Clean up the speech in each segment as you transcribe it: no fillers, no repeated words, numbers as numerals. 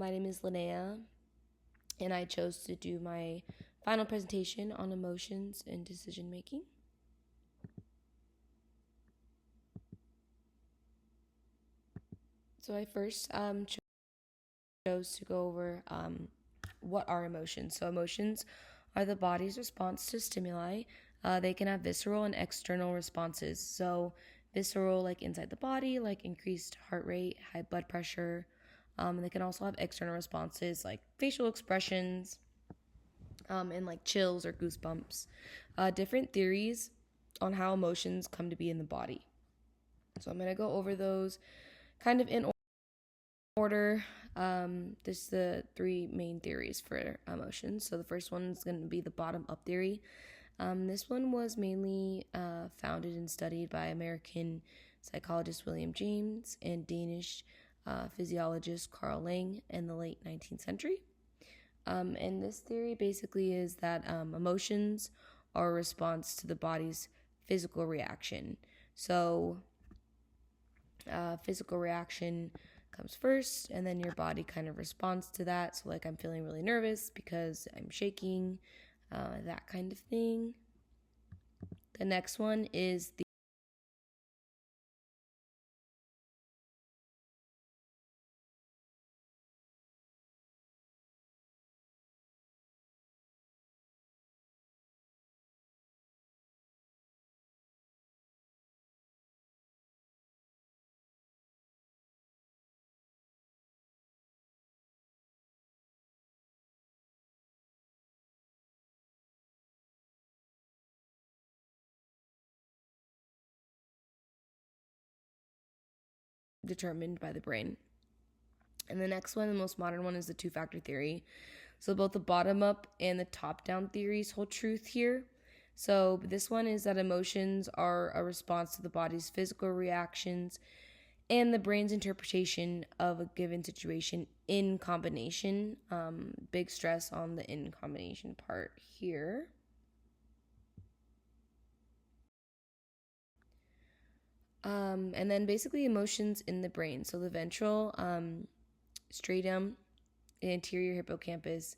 My name is Linnea, and I chose to do my final presentation on emotions and decision making. So I first chose to go over what are emotions. So emotions are the body's response to stimuli. They can have visceral and external responses. So visceral, like inside the body, like increased heart rate, high blood pressure. And they can also have external responses like facial expressions, and like chills or goosebumps. Different theories on how emotions come to be in the body. So I'm going to go over those kind of in order. There's the three main theories for emotions. So the first one is going to be the bottom-up theory. This one was mainly founded and studied by American psychologist William James and Danish physiologist Carl Lang in the late 19th century. And this theory basically is that emotions are a response to the body's physical reaction. So physical reaction comes first, and then your body kind of responds to that. So like I'm feeling really nervous because I'm shaking, that kind of thing. The next one is the determined by the brain. And the next one, the most modern one, is the two-factor theory. So both the bottom-up and the top-down theories hold truth here. So this one is that emotions are a response to the body's physical reactions and the brain's interpretation of a given situation in combination. Big stress on the in combination part here. And then basically emotions in the brain. So the ventral striatum, the anterior hippocampus,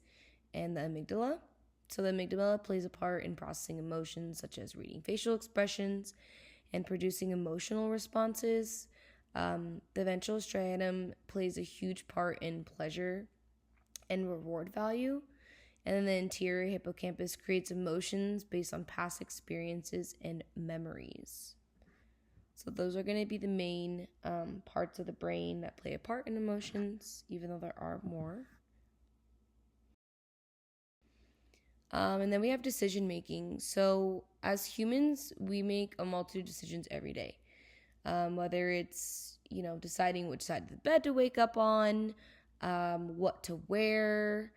and the amygdala. So the amygdala plays a part in processing emotions such as reading facial expressions and producing emotional responses. The ventral striatum plays a huge part in pleasure and reward value. And then the anterior hippocampus creates emotions based on past experiences and memories. So those are going to be the main parts of the brain that play a part in emotions, even though there are more. And then we have decision making. So as humans, we make a multitude of decisions every day. Whether it's, deciding which side of the bed to wake up on, what to wear,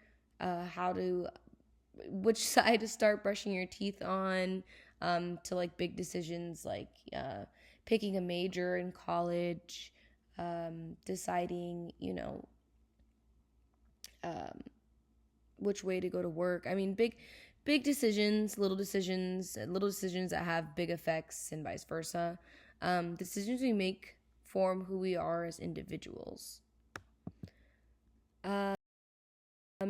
which side to start brushing your teeth on, to like big decisions like picking a major in college, deciding, which way to go to work. I mean, big decisions, little decisions that have big effects, and vice versa. Decisions we make form who we are as individuals.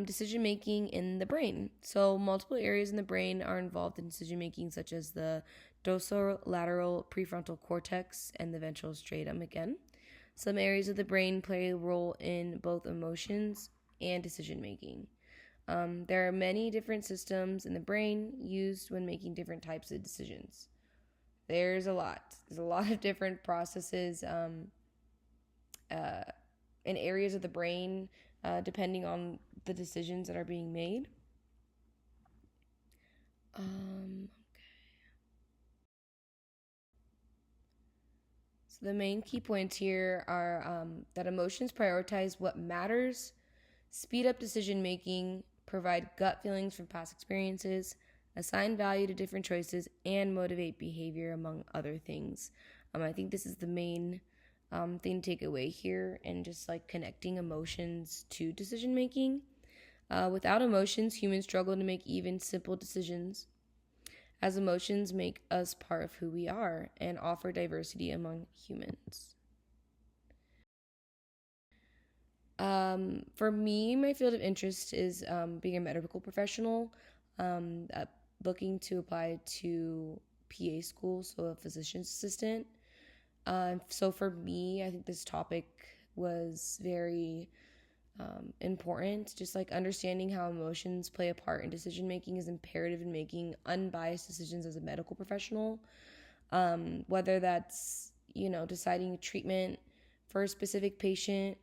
Decision making in the brain. So multiple areas in the brain are involved in decision making, such as the dorsolateral prefrontal cortex and the ventral striatum again. Some areas of the brain play a role in both emotions and decision making. There are many different systems in the brain used when making different types of decisions. There's a lot of different processes in areas of the brain depending on the decisions that are being made. Okay. So the main key points here are that emotions prioritize what matters, speed up decision making, provide gut feelings from past experiences, assign value to different choices, and motivate behavior, among other things. I think this is the main thing to take away here, and just like connecting emotions to decision making. Without emotions, humans struggle to make even simple decisions, as emotions make us part of who we are and offer diversity among humans. For me, my field of interest is being a medical professional, um, uh, looking to apply to PA school, so a physician's assistant. So for me, I think this topic was very important. Just like understanding how emotions play a part in decision making is imperative in making unbiased decisions as a medical professional. Whether that's, deciding treatment for a specific patient,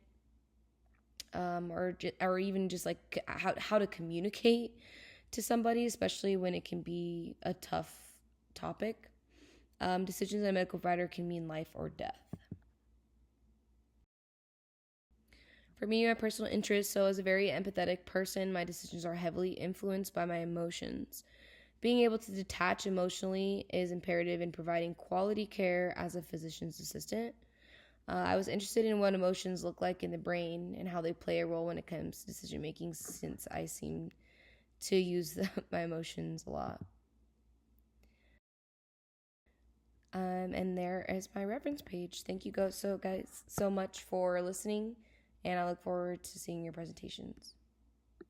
or even just like how to communicate to somebody, especially when it can be a tough topic. Decisions as a medical provider can mean life or death. For me, my personal interests, so as a very empathetic person, my decisions are heavily influenced by my emotions. Being able to detach emotionally is imperative in providing quality care as a physician's assistant. I was interested in what emotions look like in the brain and how they play a role when it comes to decision making, since I seem to use my emotions a lot. And there is my reference page. Thank you guys so much for listening, and I look forward to seeing your presentations.